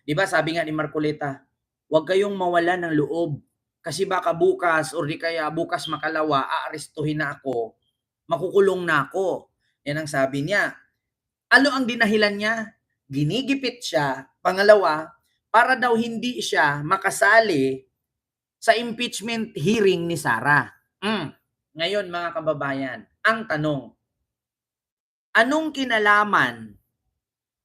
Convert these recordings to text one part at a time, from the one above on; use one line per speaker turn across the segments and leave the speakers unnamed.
'Di ba sabi nga ni Marcoleta, "Huwag kayong mawalan ng loob kasi baka bukas or di kaya bukas makalawa aarestuhin na ako, makukulong na ako." 'Yan ang sabi niya. Ano ang dinahilan niya? Ginigipit siya, pangalawa, para daw hindi siya makasali sa impeachment hearing ni Sara. Ngayon mga kababayan, ang tanong, anong kinalaman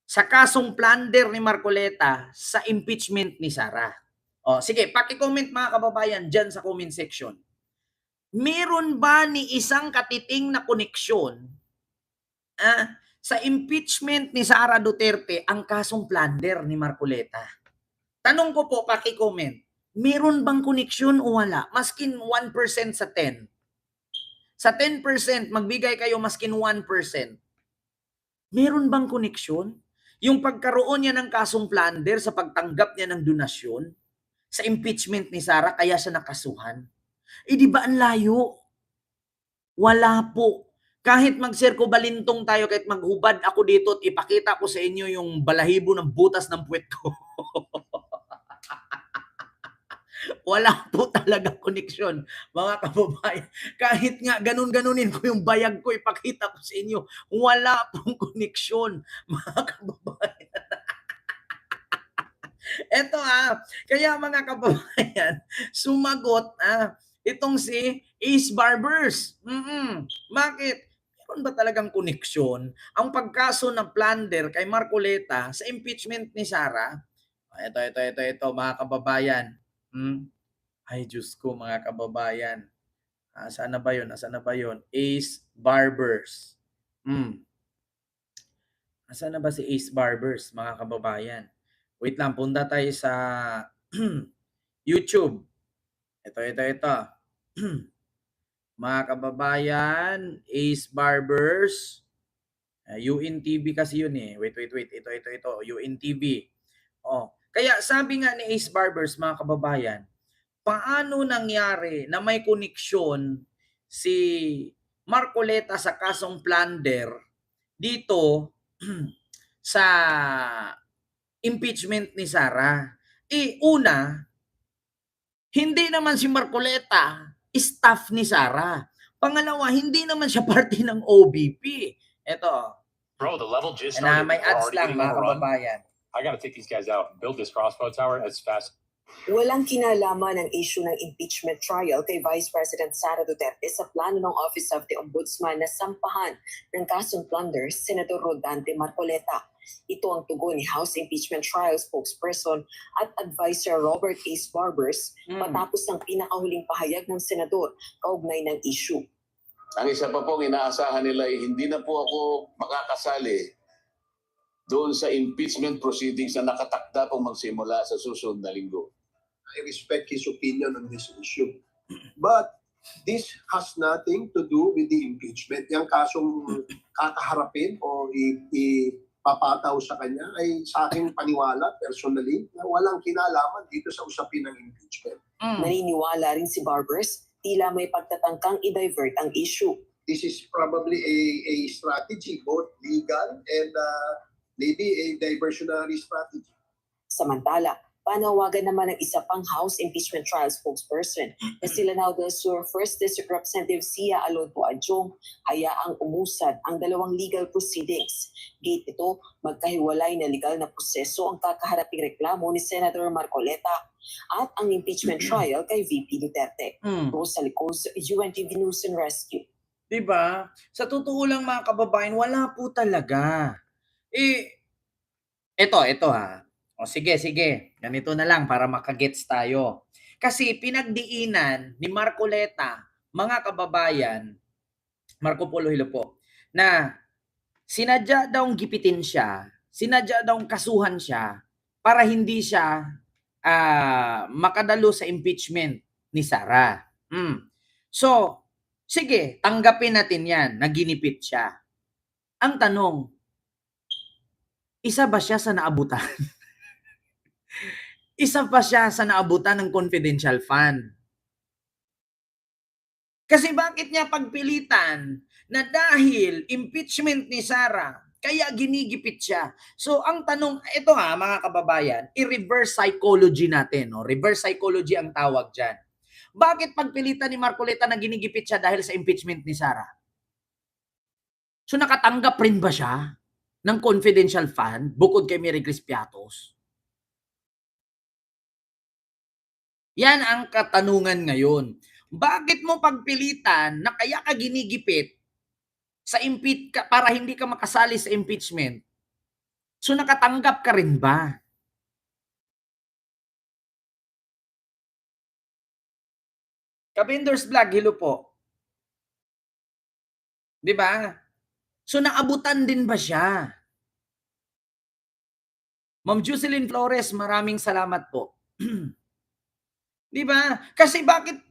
sa kasong plunder ni Marcoleta sa impeachment ni Sara? O, sige, paki-comment mga kababayan dyan sa comment section. Meron ba ni isang katiting na koneksyon sa impeachment ni Sara Duterte ang kasong plunder ni Marcoleta? Tanong ko po, paki-comment. Meron bang koneksyon o wala? Maskin 1% sa 10. Sa 10%, magbigay kayo maskin 1%. Meron bang koneksyon? Yung pagkaroon niya ng kasong plunder sa pagtanggap niya ng donasyon sa impeachment ni Sara, kaya siya nakasuhan. Di ba ang layo? Wala po. Kahit mag-circo balintong tayo, kahit maghubad ako dito at ipakita ko sa inyo yung balahibo ng butas ng puwet ko. Wala po talaga koneksyon, mga kababayan. Kahit nga ganun-ganunin ko yung bayag ko, ipakita ko sa inyo, wala pong koneksyon, mga kababayan. Eto kaya mga kababayan, sumagot itong si Ace Barbers. Bakit? Meron ba talagang koneksyon ang pagkaso ng plunder kay Marcoleta sa impeachment ni Sara? Ito, mga kababayan. Ay, Diyos ko, mga kababayan. Saan na ba yun? Nasaan na ba yun? Ace Barbers. Nasaan na ba si Ace Barbers, mga kababayan? Wait lang, punta tayo sa YouTube. Ito. Mga kababayan, Ace Barbers. UNTV kasi yun eh. Wait. Ito. UNTV. Kaya sabi nga ni Ace Barbers, mga kababayan, paano nangyari na may koneksyon si Marcoleta sa kasong plunder dito sa impeachment ni Sara? Una, hindi naman si Marcoleta staff ni Sara. Pangalawa, hindi naman siya parte ng OBP. Ito.
Bro, the level just started.
May ads lang, mga kababayan.
I gotta take these guys out and build this crossbow tower as fast.
Walang kinalaman ang issue ng impeachment trial kay Vice President Sara Duterte sa plano ng Office of the Ombudsman na sampahan ng kasong plunder Senador Rodante Marcoleta. Ito ang tugon ni House Impeachment Trial spokesperson at advisor Robert Ace Barbers matapos ng pinakahuling pahayag ng senador kaugnay ng issue.
Ang isa pa pong inaasahan nila ay hindi na po ako makakasali doon sa impeachment proceedings na nakatakda pong magsimula sa susunod na linggo.
I respect his opinion on this issue. But this has nothing to do with the impeachment. Yung kasong kakaharapin o ipapataw sa kanya ay sa aking paniwala personally na walang kinalaman dito sa usapin ng impeachment.
Naniniwala rin si Barbers, tila may pagtatangkang i-divert ang issue.
This is probably a strategy, both legal and maybe a diversionary strategy.
Samantala, panawagan naman ng isa pang House Impeachment Trial spokesperson na sila Lanao del Sur First District Representative Sia Alonto Adjong hayaang umusad ang dalawang legal proceedings. Gate ito, magkahiwalay na legal na proseso ang kakaharaping reklamo ni Senator Marcoleta at ang impeachment trial kay VP Duterte. Rosa Licos, UNTV News and Rescue.
Diba? Sa totoo lang, mga kababayan, wala po talaga. Ito sige. Ganito na lang para makagets tayo. Kasi pinagdiinan ni Marcoleta, mga kababayan, Marco Polo Hilopo, na sinadya daw gipitin siya, sinadya daw kasuhan siya para hindi siya makadalo sa impeachment ni Sara. So, sige, tanggapin natin yan, naginipit siya. Ang tanong, isa ba siya sa naabutan? Isa pa siya sa naabutan ng confidential fund. Kasi bakit niya pagpilitan na dahil impeachment ni Sara, Kaya ginigipit siya. So ang tanong, ito mga kababayan, i-reverse psychology natin. No? Reverse psychology ang tawag dyan. Bakit pagpilitan ni Marcoleta na ginigipit siya dahil sa impeachment ni Sara? So nakatanggap rin ba siya ng confidential fund bukod kay Mary Grace Piatos? Yan ang katanungan ngayon. Bakit mo pagpilitan na kaya ka ginigipit sa para hindi ka makasali sa impeachment? So nakatanggap ka rin ba? Kabinders Vlog, hello po. 'Di ba? So naabutan din ba siya? Ma'am Jocelyn Flores, maraming salamat po. 'Di ba? Kasi bakit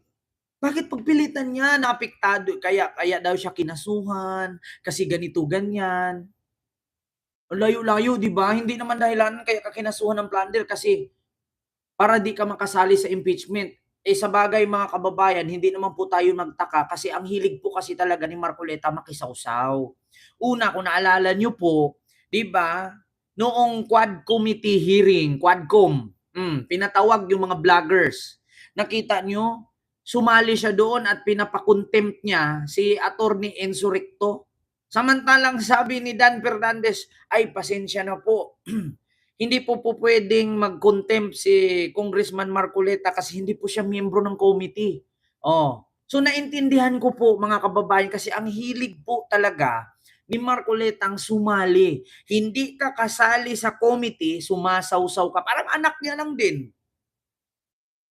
pagpilitan niya na apektado kaya daw siya kinasuhan kasi ganito ganyan. Ang layo-layo, 'di ba? Hindi naman dahilan kaya ka kinasuhan ng plunder kasi para di ka makasali sa impeachment. Sa bagay mga kababayan, hindi naman po tayo nagtaka kasi ang hilig po kasi talaga ni Marcoleta makisawsaw. Una, kung naalala niyo po, 'di ba? Noong Quad Committee hearing, Quadcom, pinatawag yung mga vloggers. Nakita niyo, sumali siya doon at pinapakontempt niya si Attorney Enzo Recto. Samantalang sabi ni Dan Fernandez, ay pasensya na po. Hindi po pwedeng mag-contempt si Congressman Marcoleta kasi hindi po siya miyembro ng committee. So naintindihan ko po mga kababayan kasi ang hilig po talaga ni Marcoleta ang sumali. Hindi ka kasali sa committee, sumasawsaw ka. Parang anak niya lang din.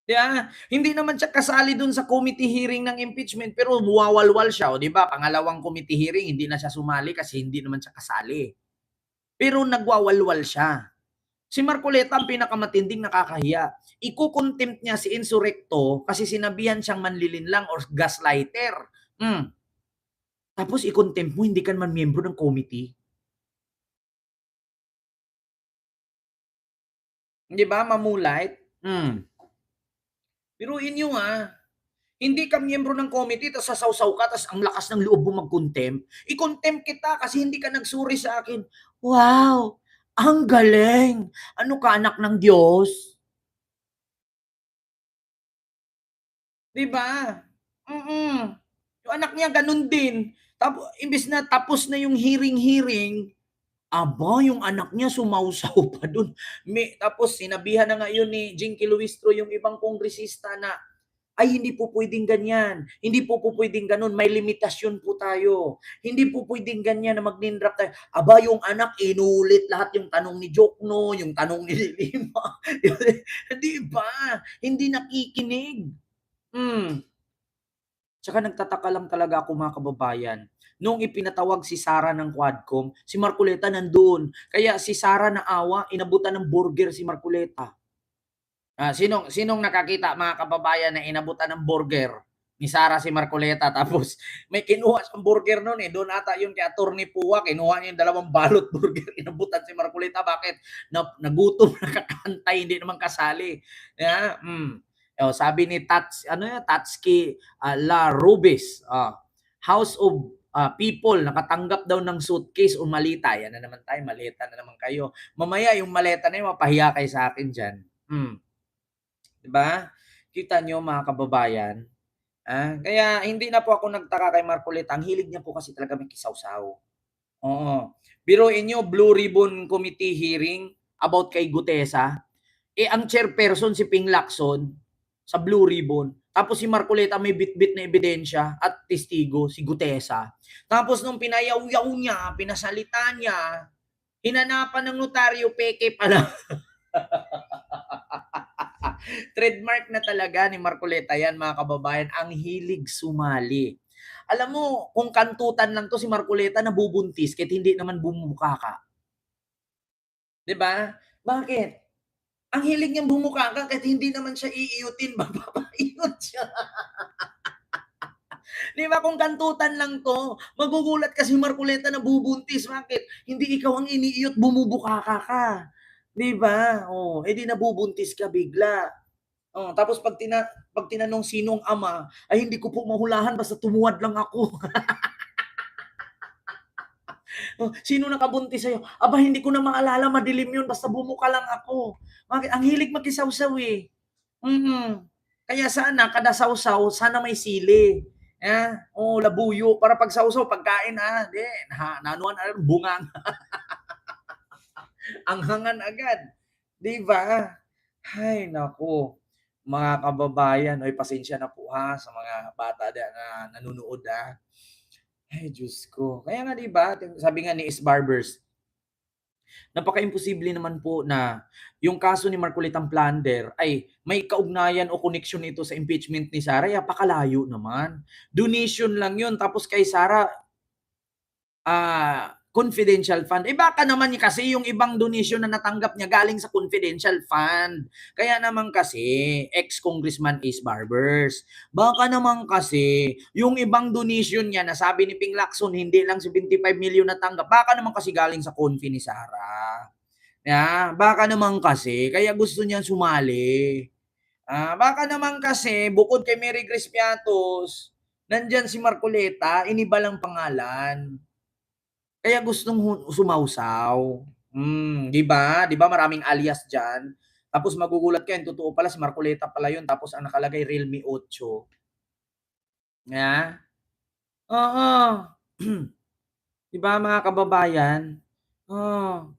Yeah, hindi naman siya kasali dun sa committee hearing ng impeachment pero buwawalwal siya, o 'di ba? Pangalawang committee hearing hindi na siya sumali kasi hindi naman siya kasali. Pero nagwawalwal siya. Si Marcoleta ang pinakamatinding nakakahiya. Iko-contempt niya si Insurrecto kasi sinabihan siyang manlilinlang or gaslighter. Tapos i-contempt mo, hindi ka naman miyembro ng committee. Di ba, mamulait? Biruin nyo hindi ka miyembro ng committee, tapos sasawsaw ka, tapos ang lakas ng loob mo mag-contempt. I-contempt kita kasi hindi ka nagsuri sa akin. Wow! Ang galing! Ano ka, anak ng Diyos? Diba? Yung anak niya ganun din. Tapos, imbis na tapos na yung hearing, aba, yung anak niya sumausaw pa dun. Tapos sinabihan na ngayon ni Jinky Luistro yung ibang kongresista na, ay hindi po pwedeng ganyan. Hindi po pwedeng ganun. May limitasyon po tayo. Hindi po pwedeng ganyan na mag-name-drop tayo. Aba, yung anak, inulit lahat yung tanong ni Jokno, yung tanong ni Lima. Di ba? Hindi nakikinig. Tsaka nagtataka lang talaga ako mga kababayan. Noong ipinatawag si Sara ng Quadcom, si Marcoleta nandoon. Kaya si Sara naawa, inabutan ng burger si Marcoleta. Sinong nakakita mga kababayan na inabutan ng burger ni Sara si Marcoleta tapos may kinuha siyang burger noon doon ata yun kay Attorney Puwa, kinuha niya yung 2 balot burger, inabutan si Marcoleta. Bakit? Nagutom, nakakantay, hindi naman kasali. Sabi ni Tatsuki La Rubis, House of People, nakatanggap daw ng suitcase o malita. Yan na naman tayo, maleta na naman kayo. Mamaya yung maleta na yun, mapahiya kayo sa akin dyan. Diba? Kita nyo mga kababayan. Kaya hindi na po ako nagtaka kay Marcoleta. Ang hilig niya po kasi talaga may kisawsaw. Oo. Biruin nyo, Blue Ribbon Committee hearing about kay Gutesa. Ang chairperson si Ping Lacson sa Blue Ribbon. Tapos si Marcoleta may bit-bit na ebidensya at testigo, si Gutesa. Tapos nung pinayaw-yaw niya, pinasalita niya, hinanapan ng notaryo, peke pala. Trademark na talaga ni Marcoleta yan mga kababayan, ang hilig sumali. Alam mo, kung kantutan lang to si Marcoleta nabubuntis kahit hindi naman bumukha ka. 'Di ba? Bakit? Ang hilig niyang bumukha ka kahit hindi naman siya iiyutin, mapapaiot siya. 'Di ba kung kantutan lang to, magugulat kasi Marcoleta nabubuntis. Bakit? Hindi ikaw ang iniiyot, bumubukaka ka. 'Di ba? Edi nabubuntis ka bigla. Tapos pag tinanong sinong ama, ay hindi ko po mahulahan basta tumuwad lang ako. Oh, sino nakabuntis sa'yo? Aba, hindi ko na maalala, madilim yun, basta bumuka lang ako. Bakit? Ang hilig makisawsaw eh. Kaya sana, kada sawsaw, sana may sili. Labuyo, para pag sawsaw, pagkain, nanuan, bungang, anghangan agad. Di ba? Ay, naku. Mga kababayan, pasensya na po sa mga bata na nanonood Ay, Diyos ko. Kaya nga 'di ba, sabi nga ni Is Barbers, napaka-imposible naman po na yung kaso ni Marcolita Plander ay may kaugnayan o connection ito sa impeachment ni Sara, apakalayo naman. Donation lang yun, tapos kay Sara, confidential fund. Baka naman kasi yung ibang donation na natanggap niya galing sa confidential fund. Kaya naman kasi, ex-congressman Ace Barbers. Baka naman kasi, yung ibang donation niya na sabi ni Ping Lacson, hindi lang 75 million natanggap. Baka naman kasi galing sa confi ni Sara. Baka naman kasi, kaya gusto niya sumali. Baka naman kasi, bukod kay Mary Grace Piatos, nandyan si Marcoleta, iniba lang pangalan. Kaya gustong sumawsaw. 'Di ba? 'Di ba maraming alias diyan. Tapos magugulat ka, yung totoo pala si Marcoleta pala yun, tapos ang nakalagay Realme 8. Oo. 'Di ba mga kababayan? Oo.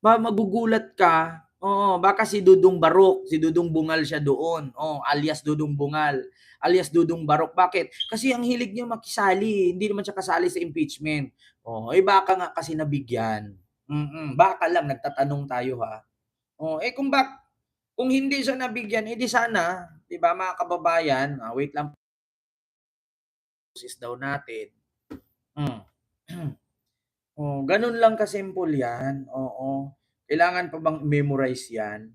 Magugulat ka. Oo, baka si Dudong Barok, si Dudong Bungal siya doon. Alias Dudong Bungal, alias Dudong Barok. Bakit? Kasi ang hilig niya makisali, hindi naman siya kasali sa impeachment. Baka nga kasi nabigyan. Baka lang, nagtatanong tayo kung hindi siya nabigyan, di sana, 'di ba mga kababayan, wait lang, process daw natin. Ganun lang kasimple yan. Oo. Kailangan pa bang memorize yan?